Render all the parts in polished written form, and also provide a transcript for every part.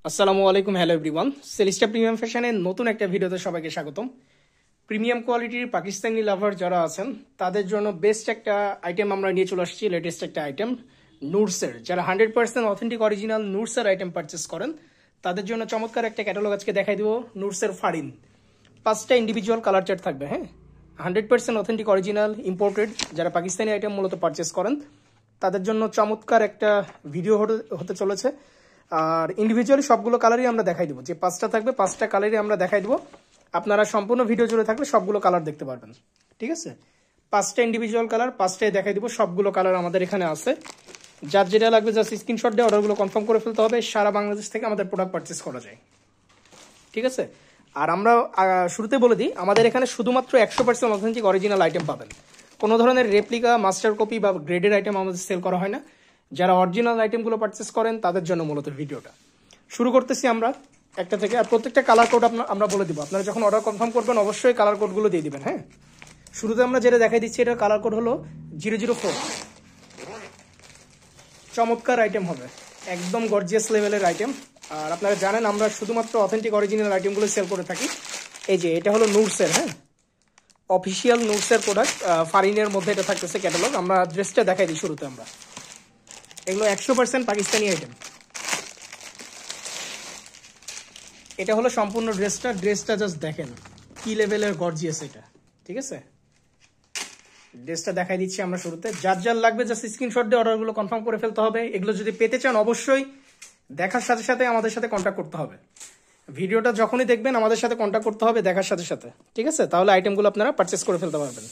আসসালামু আলাইকুম, hello everyone. সেলিস্টা premium ফ্যাশনের নতুন একটা ভিডিওতে সবাইকে স্বাগতম। প্রিমিয়াম কোয়ালিটির পাকিস্তানি লাভার যারা আছেন তাদের জন্য বেস্ট একটা আইটেম আমরা নিয়ে চলে আসছি, লেটেস্ট একটা আইটেম নুটসের। যারা 100% অথেন্টিক অরিজিনাল নুটসের আইটেম পারচেস করেন তাদের জন্য চমৎকার একটা ক্যাটালগ আজকে দেখাই দিব। নুটসের ফারিন 5টা ইন্ডিভিজুয়াল কালার চার্ট থাকবে। হ্যাঁ, 100% অথেন্টিক অরিজিনাল ইম্পোর্টেড যারা পাকিস্তানি আইটেম মূলত পারচেস করেন তাদের জন্য চমৎকার একটা ভিডিও হতে চলেছে। আর ইন্ডিভিজুয়ালি সবগুলো কালারই আমরা দেখাই দেবো, যে 5টা থাকবে 5টা কালারই আমরা দেখাই দেবো। আপনারা সম্পূর্ণ ভিডিও জুড়ে থাকলে সবগুলো কালার দেখতে পারবেন। ঠিক আছে, 5টা ইন্ডিভিজুয়াল কালার 5টাই দেখাই দিব। সবগুলো কালার আমাদের এখানে আছে। যার যেটা লাগবে জাস্ট স্ক্রিনশট দিয়ে অর্ডারগুলো কনফার্ম করে ফেলতে হবে। সারা বাংলাদেশ থেকে আমাদের প্রোডাক্ট পারচেস করা যায়। ঠিক আছে, আর আমরা শুরুতে বলে দিই, আমাদের এখানে শুধুমাত্র 100% অথেন্টিক অরিজিনাল আইটেম পাবেন। কোনো ধরনের রেপ্লিকা, মাস্টার কপি বা গ্রেডের আইটেম আমাদের সেল করা হয় না। যারা অরিজিনাল আইটেমগুলো পারচেস করেন তাদের জন্য মূলত ভিডিওটা শুরু করতেছি আমরা একটা থেকে। আর প্রত্যেকটা কালার কোড আমরা বলে দিব। আপনারা যখন অর্ডার কনফার্ম করবেন অবশ্যই কালার কোডগুলো দিয়ে দিবেন। হ্যাঁ, শুরুতে আমরা যেটা দেখাই দিচ্ছি এটার কালার কোড হলো 004। চমৎকার আইটেম হবে, একদম গর্জিয়াস লেভেলের আইটেম। আর আপনারা জানেন আমরা শুধুমাত্র অথেন্টিক অরিজিনাল আইটেমগুলো সেল করে থাকি। এই যে এটা হলো নুটসের, হ্যাঁ, অফিসিয়াল নুটসের প্রোডাক্ট। ফারিনের মধ্যে এটা থাকতেছে ক্যাটালগ। আমরা ড্রেসটা দেখাই দিই শুরুতে। আমরা এগুলো 100% পাকিস্তানি আইটেম। এটা হলো সম্পূর্ণ ড্রেসটা জাস্ট দেখেন কি লেভেলের গর্জিয়াস এটা। ঠিক আছে, ড্রেসটা দেখাই দিচ্ছি আমরা শুরুতে। যার যার লাগবে জাস্ট স্ক্রিনশট দিয়ে অর্ডারগুলো কনফার্ম করে ফেলতে হবে। এগুলো যদি পেতে চান অবশ্যই দেখার সাথে সাথে আমাদের সাথে কন্ট্যাক্ট করতে হবে। ভিডিওটা যখনই দেখবেন আমাদের সাথে কন্ট্যাক্ট করতে হবে দেখার সাথে সাথে। ঠিক আছে, তাহলে আইটেমগুলো আপনারা পারচেস করে ফেলতে পারবেন।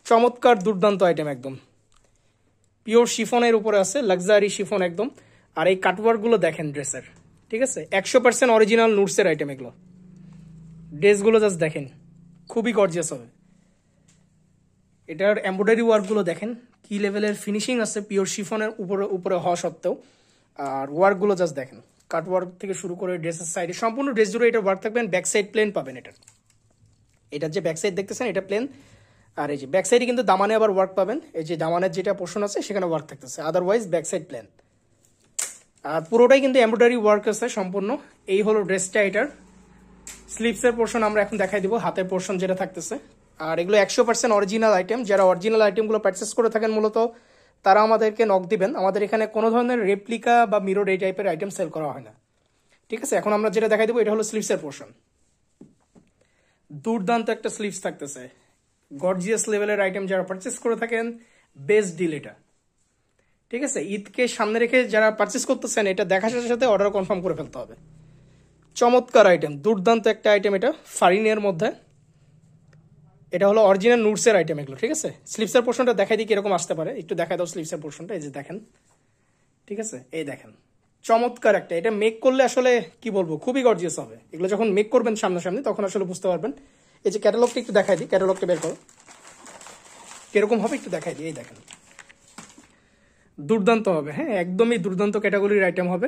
চমৎকার দুর্দান্ত আইটেম, একদম পিওর শিফনের উপরে আছে, লাক্সারি শিফন একদম। আর এই কাটওয়ার্কগুলো দেখেন ড্রেসের। ঠিক আছে, 100% অরিজিনাল নুটসের আইটেম এগুলো। ড্রেসগুলো জাস্ট দেখেন, খুবই গর্জিয়াস হবে। এটার এমব্রয়ডারি ওয়ার্কগুলো দেখেন কি লেভেলের ফিনিশিং আছে, পিওর শিফনের উপরে হওয়া সত্ত্বেও। আর ওয়ার্কগুলো জাস্ট দেখেন, কাট ওয়ার্ক থেকে শুরু করে ড্রেসের সাইডে সম্পূর্ণ ড্রেস জুড়ে এটা ওয়ার্ক থাকবেন। ব্যাক সাইড প্লেন পাবেন এটার যে ব্যাক সাইড দেখতেছেন এটা প্লেন। আর এই যে ব্যাক সাইডে কিন্তু দামানে আবার ওয়ার্ক পাবেন। এই যে দামানের যেটা পোর্শন আছে সেখানে ওয়ার্ক থাকতেছে, আদারওয়াইজ ব্যাক সাইড প্লেন। আর পুরোটাই কিন্তু এমব্রয়ডারি ওয়ার্ক আছে সম্পূর্ণ। এই হলো ড্রেসটা। এটার স্লিভসের পোর্শন আমরা এখন দেখাই দিব, হাতের পোর্শন যেটা থাকতেছে। আর এগুলো 100% অরিজিনাল আইটেম। যারা অরিজিনাল আইটেমগুলো পারচেস করে থাকেন মূলত তারা আমাদেরকে নক দিবেন। আমাদের এখানে কোনো ধরনের রেপ্লিকা বা মিরর এই টাইপের আইটেম সেল করা হয় না। ঠিক আছে, এখন আমরা যেটা দেখাই দিব এটা হলো স্লিভসের পোর্শন। দুর্দান্ত একটা স্লিভস থাকতেছে, গর্জিয়াস লেভেলের আইটেম। যারা পারচেস করে থাকেন বেস্ট ডিল এটা। ঠিক আছে, ঈদকে সামনে রেখে যারা পারচেস করতেছেন এটা দেখার সাথে সাথে অর্ডার কনফার্ম করে ফেলতে হবে। চমৎকার আইটেম, দুর্দান্ত একটা আইটেম এটা ফারিনের মধ্যে। এটা হলো অরিজিনাল নুটসের আইটেম এগুলো। ঠিক আছে, স্লিভসের পোর্শনটা দেখাই দিই কিরকম আসতে পারে, একটু দেখাই দাও স্লিভসের পোর্শনটা। এই যে দেখেন, ঠিক আছে, এই দেখেন চমৎকার একটা। এটা মেক করলে আসলে কি বলবো, খুবই গর্জিয়াস হবে। এগুলো যখন মেক করবেন সামনাসামনি তখন আসলে বুঝতে পারবেন। এই যে ক্যাটালগটা একটু দেখাই দিই, ক্যাটালগটা বের করো কিরকম হবে একটু দেখাই দিই। এই দেখেন, দুর্দান্ত হবে। হ্যাঁ, একদমই দুর্দান্ত ক্যাটাগরির আইটেম হবে।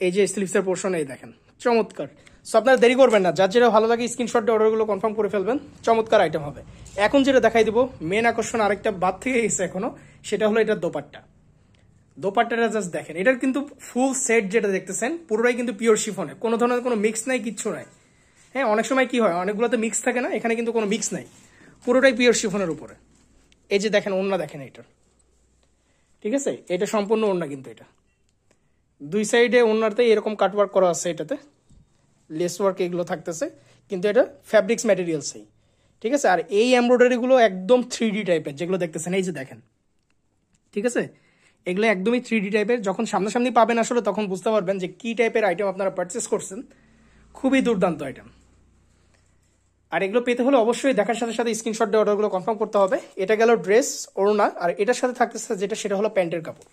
এই যে স্লিভসের পোর্শন, এই দেখেন চমৎকার। সো আপনারা দেরি করবেন না, যার যেটা ভালো লাগে স্ক্রিনশট দিয়ে অর্ডারগুলো কনফার্ম করে ফেলবেন। চমৎকার আইটেম হবে। এখন যেটা দেখাই দিব, মেন আকর্ষণ আরেকটা বাদ থেকে গেছে এখনো, সেটা হলো এটার দোপাট্টা। দোপাট্টাটা জাস্ট দেখেন, এটার কিন্তু ফুল সেট যেটা দেখতেছেন পুরোটাই কিন্তু পিওর শিফনের, কোনো ধরনের কোনো মিক্স নাই, কিচ্ছু নাই। হ্যাঁ, অনেক সময় কি হয় অনেকগুলোতে মিক্স থাকে না, এখানে কিন্তু কোনো মিক্স নাই, পুরোটাই পিওর শিফনের উপরে। এই যে দেখেন ওড়না দেখেন এটার। ঠিক আছে, এটা সম্পূর্ণ ওড়না কিন্তু এটা দুই সাইডে ওড়নাতে এরকম কাটওয়ার্ক করা আছে, এটাতে লেস ওয়ার্ক এগুলো থাকতেছে, কিন্তু এটা ফ্যাব্রিক্স ম্যাটেরিয়ালসই। ঠিক আছে, আর এই এমব্রয়ডারিগুলো একদম 3D টাইপের যেগুলো দেখতেছেন, এই যে দেখেন। ঠিক আছে, এগুলো একদমই 3D টাইপের। যখন সামনাসামনি পাবেন আসলে তখন বুঝতে পারবেন যে কি টাইপের আইটেম আপনারা পারচেস করছেন। খুবই দুর্দান্ত আইটেম। আর এগুলো পেতে হলে অবশ্যই দেখার সাথে সাথে স্ক্রিনশট দিয়ে অর্ডারগুলো কনফার্ম করতে হবে। এটা গেল ড্রেস, ওড়না। আর এটার সাথে থাকতেছে যেটা, সেটা হলো প্যান্টের কাপড়।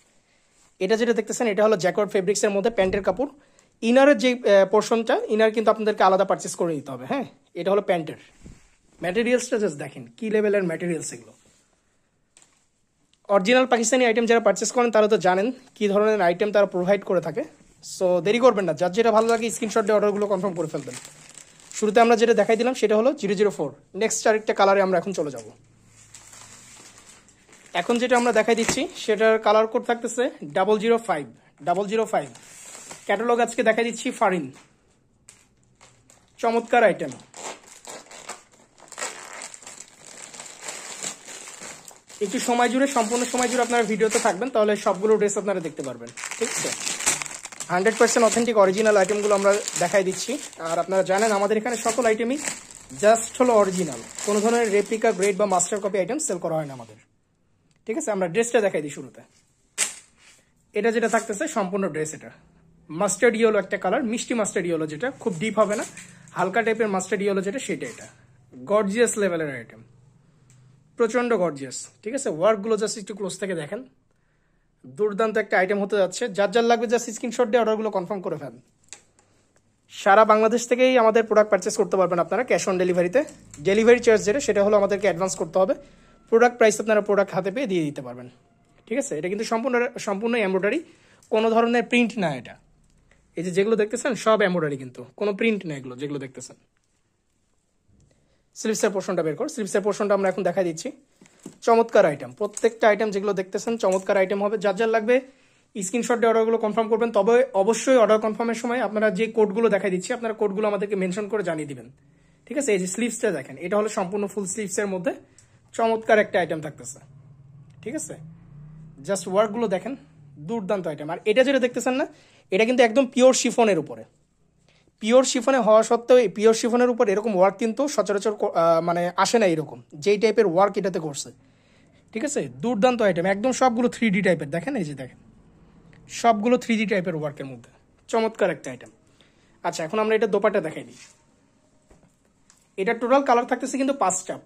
এটা যেটা দেখতেছেন এটা হলো জ্যাকওয়ার্ড ফেব্রিক্সের মধ্যে প্যান্টের কাপড়। ইনারের যে পোর্শনটা, ইনার কিন্তু আপনাদেরকে আলাদা পারচেস করে নিতে হবে। হ্যাঁ, এটা হলো প্যান্টের ম্যাটেরিয়ালসটা জাস্ট দেখেন কি লেভেলের ম্যাটেরিয়ালস এগুলো। অরিজিনাল পাকিস্তানি আইটেম যারা পারচেস করেন তারা তো জানেন কি ধরনের আইটেম তারা প্রোভাইড করে থাকে। সো দেরি করবেন না, যার যেটা ভালো লাগে স্ক্রিনশট দিয়ে অর্ডারগুলো কনফার্ম করে ফেলবেন। শুরুতে আমরা যেটা দেখাই দিলাম সেটা হলো 004। নেক্সট আরেকটা কালারে আমরা এখন চলে যাব। এখন যেটা আমরা দেখাই দিচ্ছি সেটার কালার কোড থাকতেছে 005। ক্যাটালগ আজকে দেখা দিচ্ছি ফারিন, চমৎকার আইটেম। একটু সময় জুড়ে, সম্পূর্ণ সময় জুড়ে আপনারা ভিডিওতে থাকবেন, তাহলে সবগুলো ড্রেস আপনারা দেখতে পারবেন। ঠিক আছে, 100% অথেন্টিক অরিজিনাল আইটেমগুলো আমরা দেখাই দিচ্ছি। আর আপনারা জানেন আমাদের এখানে সকল আইটেমই জাস্ট হলো অরিজিনাল, কোনো ধরনের রেপ্লিকা, গ্রেড বা মাস্টার কপি আইটেম সেল করা হয় না আমাদের। ঠিক আছে, আমরা ড্রেসটা দেখাই দিই শুরুতে। এটা যেটা থাকতেছে সম্পূর্ণ ড্রেস, এটা মাস্টার্ড ইয়েলো একটা কালার, মিষ্টি মাস্টার্ড ইয়েলো, যেটা খুব ডিপ হবে না, হালকা টাইপের মাস্টার্ড ইয়েলো যেটা, সেটা। এটা গর্জিয়াস লেভেলের আইটেম, প্রচন্ড গর্জিয়াস। ঠিক আছে, ওয়ার্কগুলো জাস্ট একটু ক্লোজ থেকে দেখেন, দুর্দান্ত একটা আইটেম হতে যাচ্ছে। যার যার লাগবে জাস্ট স্ক্রিনশট দিয়ে অর্ডারগুলো কনফার্ম করে ফেলেন। সারা বাংলাদেশ থেকেই আমাদের প্রোডাক্ট পারচেস করতে পারবেন আপনারা ক্যাশ অন ডেলিভারিতে। ডেলিভারি চার্জ যেটা, সেটা হলো আমাদেরকে অ্যাডভান্স করতে হবে। প্রোডাক্ট প্রাইস আপনারা প্রোডাক্ট হাতে পেয়ে দিয়ে দিতে পারবেন। ঠিক আছে, এটা কিন্তু সম্পূর্ণ এমব্রয়ডারি, কোনো ধরনের প্রিন্ট না এটা। এই যে যেগুলো দেখতেছেন সব এমব্রয়ডারি, কিন্তু কোনো প্রিন্ট না এগুলো যেগুলো দেখতেছেন। স্লিভসের পোর্শনটা বের কর, স্লিভসের পোর্শনটা আমরা এখন দেখা দিচ্ছি। চমৎকার আইটেম, প্রত্যেকটা আইটেম যেগুলো দেখতেছেন চমৎকার আইটেম হবে। যার যার লাগবে স্ক্রিনশট দিয়ে অর্ডারগুলো কনফার্ম করবেন। তবে অবশ্যই অর্ডার কনফার্মের সময় আপনারা যে কোডগুলো দেখাই দিচ্ছি, আপনারা কোডগুলো আমাদেরকে মেনশন করে জানিয়ে দিবেন। ঠিক আছে, এই যে স্লিভসটা দেখেন, এটা হলো সম্পূর্ণ ফুল স্লিভসের মধ্যে চমৎকার একটা আইটেম থাকতেছে। ঠিক আছে, জাস্ট ওয়ার্কগুলো দেখেন, দুর্দান্ত আইটেম। আর এটা যেটা দেখতেছেন না, এটা কিন্তু একদম পিওর শিফনের উপরে, পিওর শিফনে হওয়া সত্ত্বেও এই পিওর শিফনের উপর এরকম ওয়ার্ক কিন্তু সচরাচর মানে আসে না এরকম, যেই টাইপের ওয়ার্ক এটাতে করছে। ঠিক আছে, দুর্দান্ত আইটেম, একদম সবগুলো 3D টাইপের। দেখেন এই যে দেখেন, সবগুলো 3D টাইপের ওয়ার্কের মধ্যে চমৎকার একটা আইটেম। আচ্ছা, এখন আমরা এটা দোপাট্টা দেখাই দিই। এটা টোটাল কালার থাকতেছে কিন্তু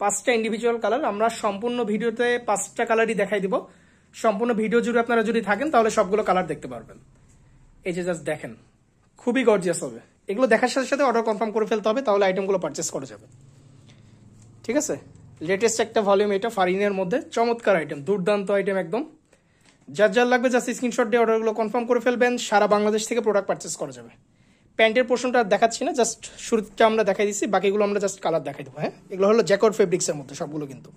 পাঁচটা ইন্ডিভিজুয়াল কালার। আমরা সম্পূর্ণ ভিডিওতে 5টা কালারই দেখাই দিব। সম্পূর্ণ ভিডিও জুড়ে আপনারা যদি থাকেন তাহলে সবগুলো কালার দেখতে পারবেন। এই যে জাস্ট দেখেন, খুবই গর্জিয়াস হবে। এগুলো দেখার সাথে সাথে অর্ডার কনফার্ম করে ফেলতে হবে, তাহলে আইটেমগুলো পারচেস করা যাবে। ঠিক আছে, লেটেস্ট একটা ভলিউম, এটা ফারিনের মধ্যে চমৎকার আইটেম, দুর্দান্ত আইটেম একদম। যার যার লাগবে জাস্ট স্ক্রিনশট দিয়ে অর্ডারগুলো কনফার্ম করে ফেলবেন। সারা বাংলাদেশ থেকে প্রোডাক্ট পারচেস করা যাবে। প্যান্টের পোর্শনটা দেখাচ্ছি না, জাস্ট শুরুটা আমরা দেখাই দিচ্ছি, বাকিগুলো আমরা জাস্ট কালার দেখাই দেবো। হ্যাঁ, এগুলো হলো জ্যাকর্ড ফেব্রিক্সের মধ্যে সবগুলো কিন্তু।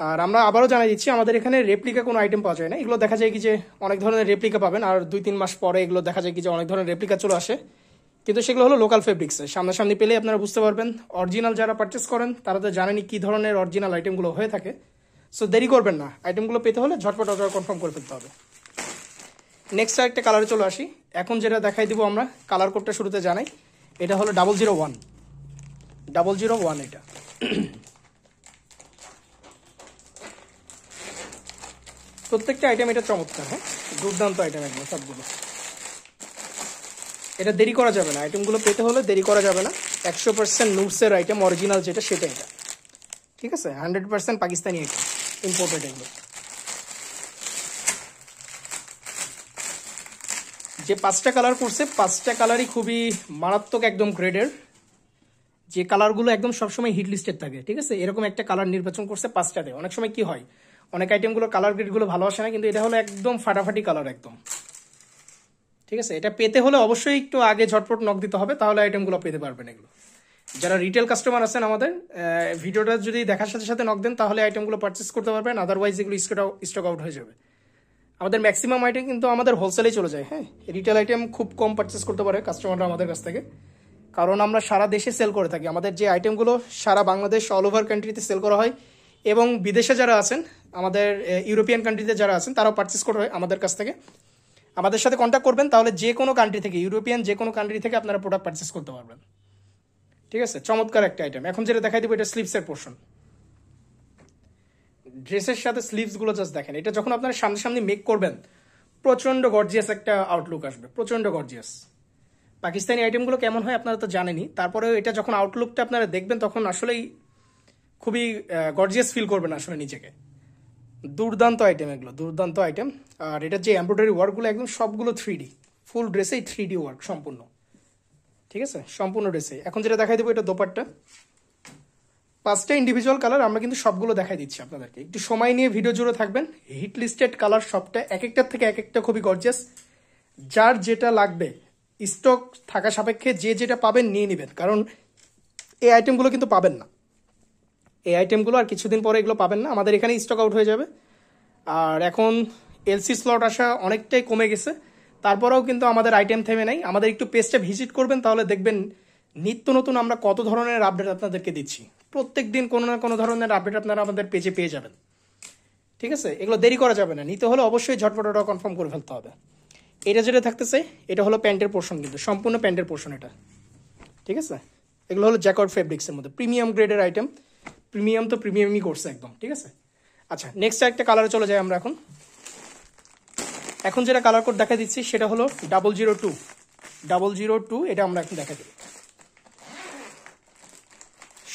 আর আমরা আবারও জানাই দিচ্ছি, আমাদের এখানে রেপ্লিকা কোনো আইটেম পাওয়া যায় না। এগুলো দেখা যায় কি যে অনেক ধরনের রেপ্লিকা পাবেন, আর 2-3 মাস পরে এগুলো দেখা যায় কি যে অনেক ধরনের রেপ্লিকা চলে আসে, কিন্তু সেগুলো হলো লোকাল ফেব্রিক্সে। সামনাসামনি পেলে আপনারা বুঝতে পারবেন। অরিজিনাল যারা পারচেস করেন তারা তো জানেনই কী ধরনের অরিজিনাল আইটেমগুলো হয়ে থাকে। সো দেরি করবেন না, আইটেমগুলো পেতে হলে ঝটপট অর্ডার কনফার্ম করে ফেলতে হবে। নেক্সট একটা কালারে চলে আসি। এখন যেটা দেখাই দিব আমরা, কালার কোডটা শুরুতে জানাই। এটা হলো 001, 001 এটা। প্রত্যেকটা আইটেম এটা চমৎকার, হ্যাঁ, দুর্দান্ত আইটেম একদম সবগুলো। এটা দেরি করা যাবে না, আইটেমগুলো পেতে হলে দেরি করা যাবে না। 100% নুটসের আইটেম, অরিজিনাল যেটা সেটা এটা। ঠিক আছে, 100% পাকিস্তানি আইটেম, ইম্পোর্টেড এগুলো। যে 5টা কালার করছে, 5টা কালারই খুবই মারাত্মক একদম গ্রেডের, যে কালারগুলো একদম সবসময় হিট লিস্টেড থাকে। ঠিক আছে, এরকম একটা কালার নির্বাচন করছে 5টাতে। অনেক সময় কি হয়, অনেক আইটেমগুলো কালার গ্রেডগুলো ভালো আসে না, কিন্তু এটা হলো একদম ফাটাফাটি কালার একদম। ঠিক আছে, এটা পেতে হলে অবশ্যই একটু আগে ঝটপট নক দিতে হবে, তাহলে আইটেমগুলো পেতে পারবেন। এগুলো যারা রিটেল কাস্টমার আছেন আমাদের, ভিডিওটা যদি দেখার সাথে সাথে নক দেন তাহলে আইটেমগুলো পারচেস করতে পারবেন, আদারওয়াইজ এগুলো স্টক আউট হয়ে যাবে। আমাদের ম্যাক্সিমাম আইটেম কিন্তু আমাদের হোলসেলেই চলে যায়। হ্যাঁ, রিটেল আইটেম খুব কম পারচেস করতে পারে কাস্টমাররা আমাদের কাছ থেকে, কারণ আমরা সারা দেশে সেল করে থাকি। আমাদের যে আইটেমগুলো সারা বাংলাদেশ, অল ওভার কান্ট্রিতে সেল করা হয়, এবং বিদেশে যারা আছেন, আমাদের ইউরোপিয়ান কান্ট্রিতে যারা আছেন, তারাও পারচেস করা হয় আমাদের কাছ থেকে। আমাদের সাথে কন্ট্যাক্ট করবেন, তাহলে যে কোনো কান্ট্রি থেকে, ইউরোপিয়ান যে কোনো কান্ট্রি থেকে আপনারা প্রোডাক্ট পারচেস করতে পারবেন। ঠিক আছে, চমৎকার একটা আইটেম। এখন যেটা দেখাই দেবো, এটা স্লিভসের পোর্শন। ড্রেসের সাথে স্লিভসগুলো জাস্ট দেখেন, এটা যখন আপনারা সামনে মেক করবেন, প্রচন্ড গর্জিয়াস একটা আউটলুক আসবে, প্রচন্ড গর্জিয়াস। পাকিস্তানি আইটেমগুলো কেমন হয় আপনারা তো জানেনই, তারপরেও এটা যখন আউটলুকটা আপনারা দেখবেন তখন আসলেই খুবই গর্জিয়াস ফিল করবেন আসলে নিজেকে। দুর্দান্ত আইটেম এগুলো, দুর্দান্ত আইটেম। আর এটা যে এমব্রয়ডারি ওয়ার্কগুলো একদম সবগুলো 3D, ফুল ড্রেসেই 3D ওয়ার্ক সম্পূর্ণ। ঠিক আছে, সম্পূর্ণ ড্রেসে। এখন যেটা দেখাই দেবো, এটা দোপাট্টা। 5টা ইন্ডিভিজুয়াল কালার আমরা কিন্তু সবগুলো দেখাই দিচ্ছি আপনাদেরকে। একটু সময় নিয়ে ভিডিও জুড়ে থাকবেন। হিট লিস্টেড কালার সবটা, এক একটার থেকে এক একটা খুবই গর্জিয়াস। যার যেটা লাগবে স্টক থাকা সাপেক্ষে যে যেটা পাবেন নিয়ে নেবেন, কারণ এই আইটেমগুলো কিন্তু পাবেন না। এই আইটেমগুলো আর কিছুদিন পরে এগুলো পাবেন না, আমাদের এখানে স্টক আউট হয়ে যাবে। আর এখন এলসি স্লট আসা অনেকটাই কমে গেছে, তারপরেও কিন্তু আমাদের আইটেম থেমে নাই, আমাদের একটু পেজটা ভিজিট করবেন, তাহলে দেখবেন নিত্য নতুন আমরা কত ধরনের আপডেট আপনাদেরকে দিচ্ছি। প্রত্যেক দিন কোনো না কোনো ধরনের আপডেট আপনারা আমাদের পেজে পেয়ে যাবেন। ঠিক আছে, এগুলো দেরি করা যাবে না, নিতে হলে অবশ্যই ঝটপট ওটা কনফার্ম করে ফেলতে হবে। এটা যেটা থাকতেছে এটা হলো প্যান্টের পোর্শন, কিন্তু সম্পূর্ণ প্যান্টের পোর্শন এটা। ঠিক আছে, এগুলো হলো জ্যাকর্ড ফেব্রিক্সের মধ্যে প্রিমিয়াম গ্রেডের আইটেম। প্রিমিয়াম তো প্রিমিয়ামই করছে একদম। ঠিক আছে, আচ্ছা নেক্সট একটা কালারে চলে যাই আমরা। এখন যেটা কালার কোড দেখা দিচ্ছি সেটা হলো 002। এটা আমরা এখন দেখা দিই।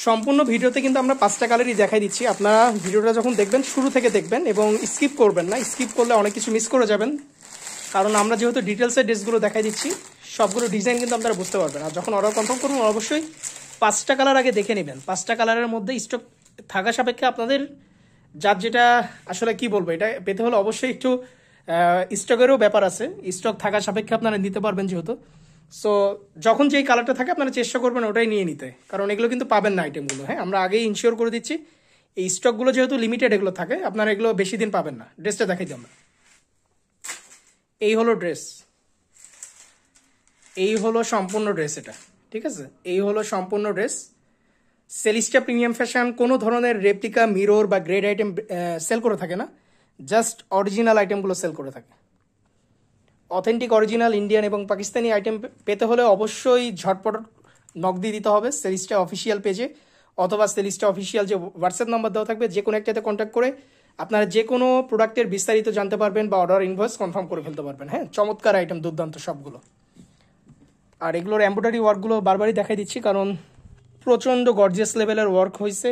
সম্পূর্ণ ভিডিওতে কিন্তু আমরা 5টা কালারই দেখাই দিচ্ছি। আপনারা ভিডিওটা যখন দেখবেন শুরু থেকে দেখবেন এবং স্কিপ করবেন না, স্কিপ করলে অনেক কিছু মিস করে যাবেন। কারণ আমরা যেহেতু ডিটেলসের ড্রেসগুলো দেখাই দিচ্ছি, সবগুলো ডিজাইন কিন্তু আপনারা বুঝতে পারবেন। আর যখন অর্ডার কনফার্ম করবেন অবশ্যই 5টা কালার আগে দেখে নেবেন। 5টা কালারের মধ্যে স্টক থাকা সাপেক্ষে আপনাদের যার যেটা আসলে কি বলবো, এটা পেতে হলে অবশ্যই একটু স্টকেরও ব্যাপার আছে। স্টক থাকা সাপেক্ষে আপনারা নিতে পারবেন যেহেতু। সো যখন যেই কালারটা থাকে আপনারা চেষ্টা করবেন ওটাই নিয়ে নিতে, কারণ এগুলো কিন্তু পাবেন না আইটেমগুলো। হ্যাঁ, আমরা আগেই ইনশিওর করে দিচ্ছি এই স্টকগুলো যেহেতু লিমিটেড এগুলো থাকে, আপনারা এগুলো বেশি দিন পাবেন না। ড্রেসটা দেখাই দিই আমরা। এই হলো ড্রেস, এই হলো সম্পূর্ণ ড্রেস এটা। ঠিক আছে, এই হলো সম্পূর্ণ ড্রেস। সেলিস্টা প্রিমিয়াম ফ্যাশন কোনো ধরনের রেপ্লিকা, মিরর বা গ্রেড আইটেম সেল করে থাকে না, জাস্ট অরিজিনাল আইটেমগুলো সেল করে থাকে। অথেন্টিক অরিজিনাল ইন্ডিয়ান এবং পাকিস্তানি আইটেম পেতে হলে অবশ্যই ঝটপট নক দিয়ে দিতে হবে সেলিস্টা অফিসিয়াল পেজে, অথবা সেলিস্টা অফিসিয়াল যে হোয়াটসঅ্যাপ নাম্বার দেওয়া থাকবে যে কোনো একটাতে কন্ট্যাক্ট করে আপনারা যে কোনো প্রোডাক্টের বিস্তারিত জানতে পারবেন বা অর্ডার ইনভয়েস কনফার্ম করে ফেলতে পারবেন। হ্যাঁ, চমৎকার আইটেম, দুর্দান্ত সবগুলো। আর এগুলোর এমব্রয়ডারি ওয়ার্কগুলো বারবারই দেখাই দিচ্ছি, কারণ প্রচণ্ড গর্জিয়াস লেভেলের ওয়ার্ক হয়েছে।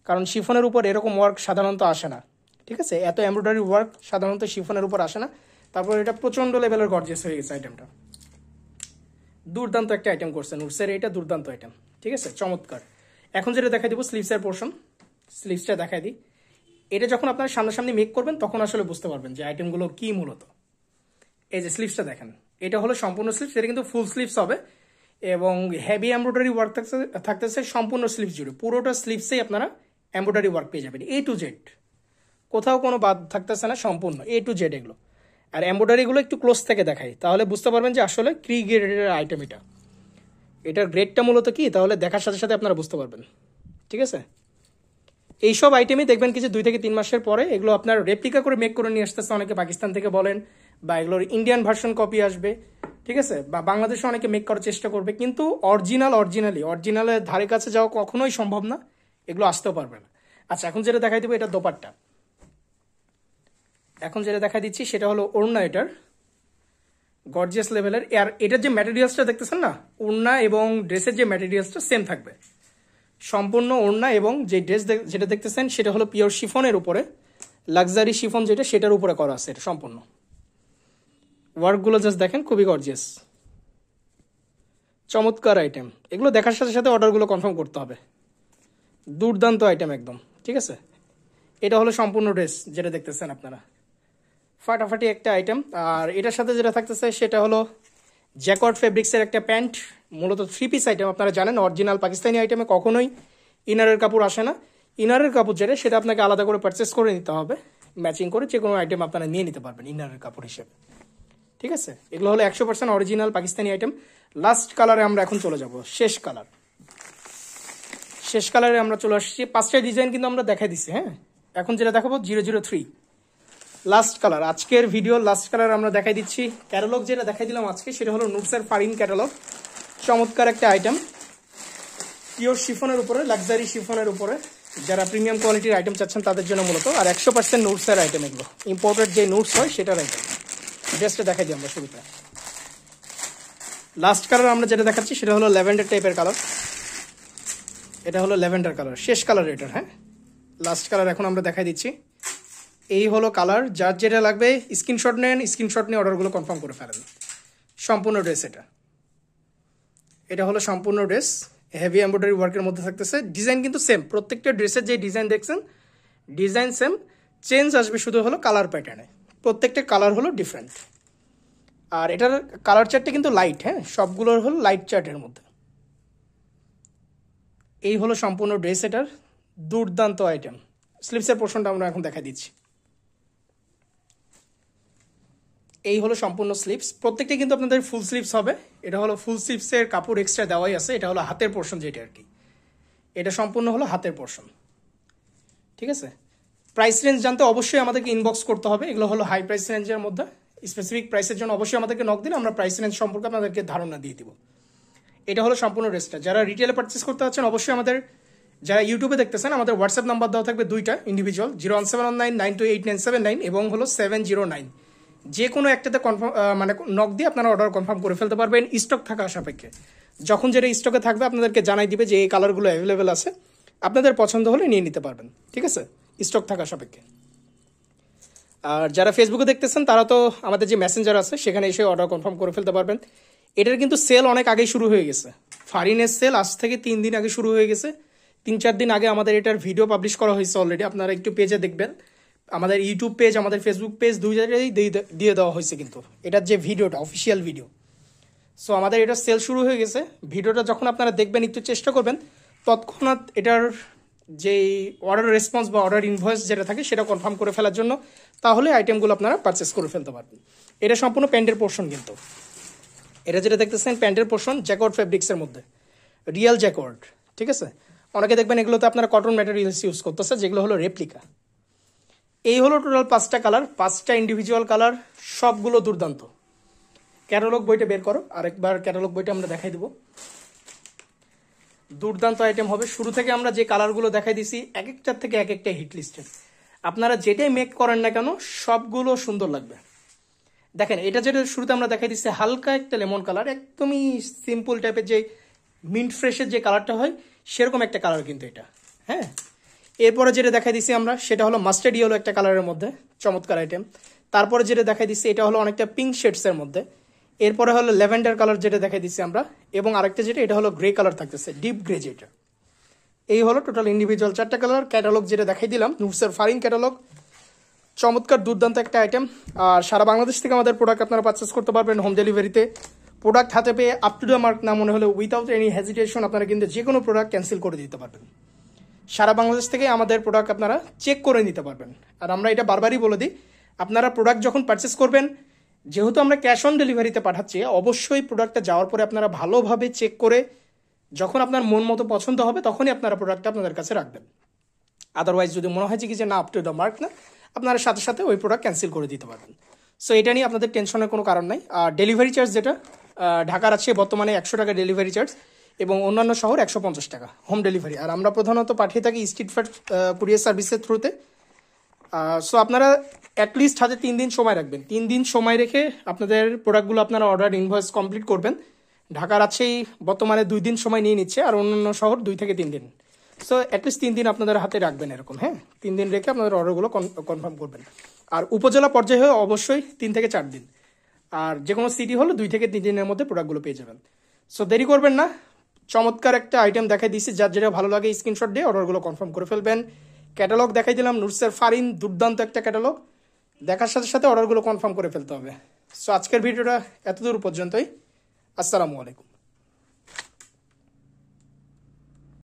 কারণ শিফনের উপর এরকম ওয়ার্ক সাধারণত আসে না। ঠিক আছে, এত এমব্রয়ডারি ওয়ার্ক সাধারণত শিফনের উপর আসে না। তারপর এটা প্রচণ্ড লেভেলের গর্জিয়াস হয়ে গেছে আইটেমটা। দুর্দান্ত একটা আইটেম করছে নুটসের, এটা দুর্দান্ত আইটেম। ঠিক আছে, চমৎকার। এখন যেটা দেখাই দিব স্লিভসের পোর্শন, স্লিভসটা দেখাই দিই। এটা যখন আপনারা সামনাসামনি মেক করবেন তখন আসলে বুঝতে পারবেন যে আইটেমগুলো কি মূলত। এই যে স্লিভসটা দেখেন, এটা হলো সম্পূর্ণ স্লিভস, এটা কিন্তু ফুল স্লিভস হবে এবং হেভি এমব্রয়ডারি ওয়ার্ক থাকতেছে সম্পূর্ণ স্লিভস জুড়ে। পুরোটা স্লিভসেই আপনারা এমব্রয়ডারি ওয়ার্ক পেয়ে যাবেন A to Z, কোথাও কোনো বাদ থাকতেছে না, সম্পূর্ণ A to Z এগুলো। আর এমব্রয়ডারিগুলো একটু ক্লোজ থেকে দেখাই, তাহলে বুঝতে পারবেন যে আসলে কি গ্রেডের আইটেম এটা। এটার গ্রেডটা মূলত কি, তাহলে দেখার সাথে সাথে আপনারা বুঝতে পারবেন। ঠিক আছে, এইসব আইটেমই দেখবেন কিছু 2 থেকে 3 মাসের পরে এগুলো আপনার রেপ্লিকা করে মেক করে নিয়ে আসতেছে অনেকে পাকিস্তান থেকে বলেন, বা এগুলোর ইন্ডিয়ান ভার্সন কপি আসবে। ঠিক আছে, বা বাংলাদেশে অনেকে মেক করার চেষ্টা করবে, কিন্তু অরিজিনালের ধারে কাছে যাওয়া কখনোই সম্ভব না, এগুলো আসতেও পারবে না। আচ্ছা, এখন যেটা দেখাই দেবো এটা দোপাট্টা। এখন যেটা দেখা দিচ্ছি সেটা হলো ওড়না, এটার গর্জিয়াস লেভেলের। আর এটার যে ম্যাটেরিয়ালসটা দেখতেছেন না, ওড়না এবং ড্রেসের যে ম্যাটেরিয়ালসটা সেম থাকবে সম্পূর্ণ। ওড়না এবং যে ড্রেস যেটা দেখতেছেন সেটা হলো পিওর শিফনের উপরে, লাক্সারি শিফন যেটা, সেটার উপরে করা আছে এটা সম্পূর্ণ। ওয়ার্কগুলো জাস্ট দেখেন, খুবই গর্জিয়াস, চমৎকার আইটেম। এগুলো দেখার সাথে সাথে অর্ডারগুলো কনফার্ম করতে হবে। দুর্দান্ত আইটেম একদম। ঠিক আছে, এটা হলো সম্পূর্ণ ড্রেস যেটা দেখতেছেন আপনারা, ফাটাফাটি একটা আইটেম। আর এটার সাথে যেটা থাকতেছে সেটা হলো জ্যাকর্ড ফেব্রিক্সের একটা প্যান্ট, মূলত 3 পিস আইটেম। আপনারা জানেন অরিজিনাল পাকিস্তানি আইটেমে কখনোই ইনারের কাপড় আসে না। ইনারের কাপড় যেটা, সেটা আপনাকে আলাদা করে পারচেস করে নিতে হবে, ম্যাচিং করে যে কোনো আইটেম আপনারা নিয়ে নিতে পারবেন ইনারের কাপড় হিসেবে। ঠিক আছে, এগুলো হলো 100% অরিজিনাল পাকিস্তানি আইটেম। লাস্ট কালারে আমরা এখন চলে যাব, শেষ কালারে আমরা চলে আসছি। 5টা ডিজাইন কিন্তু আমরা দেখাই দিচ্ছি। হ্যাঁ, এখন যেটা দেখাবো 003 লাস্ট কালার, আজকের ভিডিও লাস্ট কালার আমরা দেখাই দিচ্ছি। ক্যাটালগ যেটা দেখাই দিলাম আজকে সেটা হলো নুটসের ফারিন ক্যাটালগ, চমৎকার একটা আইটেম, পিওর শিফনের উপরে, লাক্সারি শিফনের উপরে। যারা প্রিমিয়াম কোয়ালিটির আইটেম চাচ্ছেন তাদের জন্য মূলত। আর 100% নুটসের আইটেম, এগুলো ইম্পোর্টেড যে নুটস হয় সেটার আইটেম। ড্রেসটা দেখাই দিই আমরা শুরুতে। লাস্ট কালার আমরা যেটা দেখাচ্ছি সেটা হলো ল্যাভেন্ডার টাইপের কালার, এটা হলো ল্যাভেন্ডার কালার, শেষ কালার এটার। হ্যাঁ, লাস্ট কালার এখন আমরা দেখাই দিচ্ছি। এই হলো কালার, যার যেটা লাগবে স্ক্রিনশট নেন, স্ক্রিনশট নিয়ে অর্ডারগুলো কনফার্ম করে ফেলেন। সম্পূর্ণ ড্রেস এটা হলো সম্পূর্ণ ড্রেস, হেভি এমব্রয়ডারি ওয়ার্কের মধ্যে থাকতেছে। ডিজাইন কিন্তু সেম, প্রত্যেকটা ড্রেসের যে ডিজাইন দেখছেন ডিজাইন সেম, চেঞ্জ আসবে শুধু হলো কালার প্যাটার্নে, প্রত্যেকটা কালার হলো ডিফারেন্ট। আর এটার কালার চার্টটা কিন্তু লাইট, হ্যাঁ সবগুলোর হলো লাইট চার্টের মধ্যে। এই হলো সম্পূর্ণ ড্রেস, এটার দুর্দান্ত আইটেম। স্লিভসের পোর্শনটা আমরা এখন দেখা দিচ্ছি। এই হলো সম্পূর্ণ স্লিপস, প্রত্যেকটা কিন্তু আপনাদের ফুল স্লিপস হবে। এটা হলো ফুল স্লিপসের কাপড় এক্সট্রা দেওয়াই আছে, এটা হলো হাতের পোর্শন যেটা আর কি, এটা সম্পূর্ণ হলো হাতের পোর্শন। ঠিক আছে, প্রাইস রেঞ্জ জানতে অবশ্যই আমাদেরকে ইনবক্স করতে হবে, এগুলো হলো হাই প্রাইস রেঞ্জের মধ্যে। স্পেসিফিক প্রাইসের জন্য অবশ্যই আমাদেরকে নক দিলে আমরা প্রাইস রেঞ্জ সম্পর্কে আপনাদেরকে ধারণা দিয়ে দিব। এটা হলো সম্পূর্ণ ড্রেসটা। যারা রিটেলে পারচেস করতে চাচ্ছেন অবশ্যই আমাদের, যারা ইউটিউবে দেখতেছেন আমাদের হোয়াটসঅ্যাপ নাম্বার দেওয়া থাকবে দুইটা ইন্ডিভিজুয়াল, 01719928979 এবং হলো 709, যে কোনো একটাতে কনফার্ম মানে নক দিয়ে আপনারা অর্ডার কনফার্ম করে ফেলতে পারবেন স্টক থাকা সাপেক্ষে। যখন যেটা স্টকে থাকবে আপনাদেরকে জানাই দিবে যে এই কালারগুলো অ্যাভেলেবেল আছে, আপনাদের পছন্দ হলে নিয়ে নিতে পারবেন। ঠিক আছে, স্টক থাকা সাপেক্ষে। আর যারা ফেসবুকে দেখতেছেন তারা তো আমাদের যে মেসেঞ্জার আছে সেখানে এসে অর্ডার কনফার্ম করে ফেলতে পারবেন। এটার কিন্তু সেল অনেক আগেই শুরু হয়ে গেছে, ফারিনের সেল আজ থেকে 3 দিন আগে শুরু হয়ে গেছে। 3-4 দিন আগে আমাদের এটার ভিডিও পাবলিশ করা হয়েছে অলরেডি, আপনারা একটু পেজে দেখবেন। আমাদের ইউটিউব পেজ, আমাদের ফেসবুক পেজ, দুই জায়গায় দিয়ে দেওয়া হয়েছে কিন্তু এটার যে ভিডিওটা, অফিসিয়াল ভিডিও। সো আমাদের এটা সেল শুরু হয়ে গেছে। ভিডিওটা যখন আপনারা দেখবেন একটু চেষ্টা করবেন তৎক্ষণাৎ এটার যে অর্ডার রেসপন্স বা অর্ডার ইনভয়েস যেটা থাকে সেটা কনফার্ম করে ফেলার জন্য, তাহলে আইটেমগুলো আপনারা পারচেস করে ফেলতে পারবেন। এটা সম্পূর্ণ প্যান্টের পোর্শন কিন্তু, এটা যেটা দেখতেছেন প্যান্টের পোর্শন জ্যাকওয়ার্ড ফেব্রিক্সের মধ্যে, রিয়েল জ্যাকওয়ার্ড। ঠিক আছে, অনেকে দেখবেন এগুলোতে আপনারা কটন ম্যাটেরিয়ালস ইউজ করতেছে যেগুলো হলো রেপ্লিকা। এই হলো টোটাল 5টা কালার, 5টা ইন্ডিভিজুয়াল কালার, সবগুলো দুর্দান্ত। ক্যাটালগ বইটা বের করো, আরেকবার ক্যাটালগ বইটা আমরা দেখাই দেবো। দুর্দান্ত আইটেম হবে। শুরু থেকে আমরা যে কালারগুলো দেখাই দিছি এক একটার থেকে এক একটা হিট লিস্টেড, আপনারা যেটাই মেক করেন না কেন সবগুলো সুন্দর লাগবে। দেখেন এটা যেটা শুরুতে আমরা দেখাই দিচ্ছি হালকা একটা লেমন কালার, একদমই সিম্পল টাইপের যে মিন্ট ফ্রেশের যে কালারটা হয় সেরকম একটা কালার কিন্তু এটা। হ্যাঁ, এরপরে যেটা দেখাই দিচ্ছি আমরা সেটা হলো মাস্টার্ড ইয়েলো একটা কালারের মধ্যে, চমৎকার আইটেম। তারপরে যেটা দেখাই দিচ্ছি এটা হলো অনেকটা পিঙ্ক শেডসের মধ্যে। এরপরে হলো ল্যাভেন্ডার কালার যেটা দেখাই দিচ্ছি আমরা, এবং আরেকটা যেটা এটা হলো গ্রে কালার থাকতেছে, ডিপ গ্রে যেটা। এই হলো টোটাল ইন্ডিভিজুয়াল 4টা কালার। ক্যাটালগ যেটা দেখাই দিলাম নুটসের ফারিন ক্যাটালগ, চমৎকার দুর্দান্ত একটা আইটেম। আর সারা বাংলাদেশ থেকে আমাদের প্রোডাক্ট আপনারা পারচেস করতে পারবেন হোম ডেলিভারিতে। প্রোডাক্ট হাতে পেয়ে আপ টু দ্য মার্ক না মনে হলে উইথাউট এনি হেজিটেশন আপনারা কিন্তু যে কোনো প্রোডাক্ট ক্যান্সেল করে দিতে পারবেন। সারা বাংলাদেশ থেকে আমাদের প্রোডাক্ট আপনারা চেক করে নিতে পারবেন। আর আমরা এটা বারবারই বলে দিই, আপনারা প্রোডাক্ট যখন পারচেস করবেন, যেহেতু আমরা ক্যাশ অন ডেলিভারিতে পাঠাচ্ছি, অবশ্যই প্রোডাক্টটা যাওয়ার পরে আপনারা ভালোভাবে চেক করে যখন আপনার মন মতো পছন্দ হবে তখনই আপনারা প্রোডাক্টটা আপনাদের কাছে রাখবেন। আদারওয়াইজ যদি মনে হয় যে না আপ টু দ্য মার্ক না, আপনারা সাথে সাথে ওই প্রোডাক্ট ক্যান্সেল করে দিতে পারবেন। সো এটা নিয়ে আপনাদের টেনশনের কোনো কারণ নাই। আর ডেলিভারি চার্জ যেটা ঢাকার আছে বর্তমানে 100 টাকা ডেলিভারি চার্জ, এবং অন্যান্য শহর 150 টাকা হোম ডেলিভারি। আর আমরা প্রধানত পাঠিয়ে থাকি স্ট্রিট ফাস্ট কুরিয়ার সার্ভিসের থ্রুতে। সো আপনারা অ্যাটলিস্ট হাতে 3 দিন সময় রাখবেন। 3 দিন সময় রেখে আপনাদের প্রোডাক্টগুলো আপনারা অর্ডার ইনভয়েস কমপ্লিট করবেন। ঢাকার আছেই বর্তমানে 2 দিন সময় নিয়ে নিচ্ছে, আর অন্যান্য শহর 2 থেকে 3 দিন। সো অ্যাটলিস্ট 3 দিন আপনাদের হাতে রাখবেন এরকম। হ্যাঁ, 3 দিন রেখে আপনাদের অর্ডারগুলো কনফার্ম করবেন। আর উপজেলা পর্যায়ে হয়ে অবশ্যই 3 থেকে 4 দিন, আর যে কোনো সিটি হলে 2 থেকে 3 দিনের মধ্যে প্রোডাক্টগুলো পেয়ে যাবেন। সো দেরি করবেন না, চমৎকার একটা আইটেম দেখাই দিচ্ছি, যার যেটা ভালো লাগে স্ক্রিনশট দিয়ে অর্ডারগুলো কনফার্ম করে ফেলবেন। ক্যাটালগ দেখাই দিলাম নুটসের ফারিন, দুর্দান্ত একটা ক্যাটালগ, দেখার সাথে সাথে অর্ডারগুলো কনফার্ম করে ফেলতে হবে। সো আজকের ভিডিওটা এতদূর পর্যন্তই। আসসালামু আলাইকুম।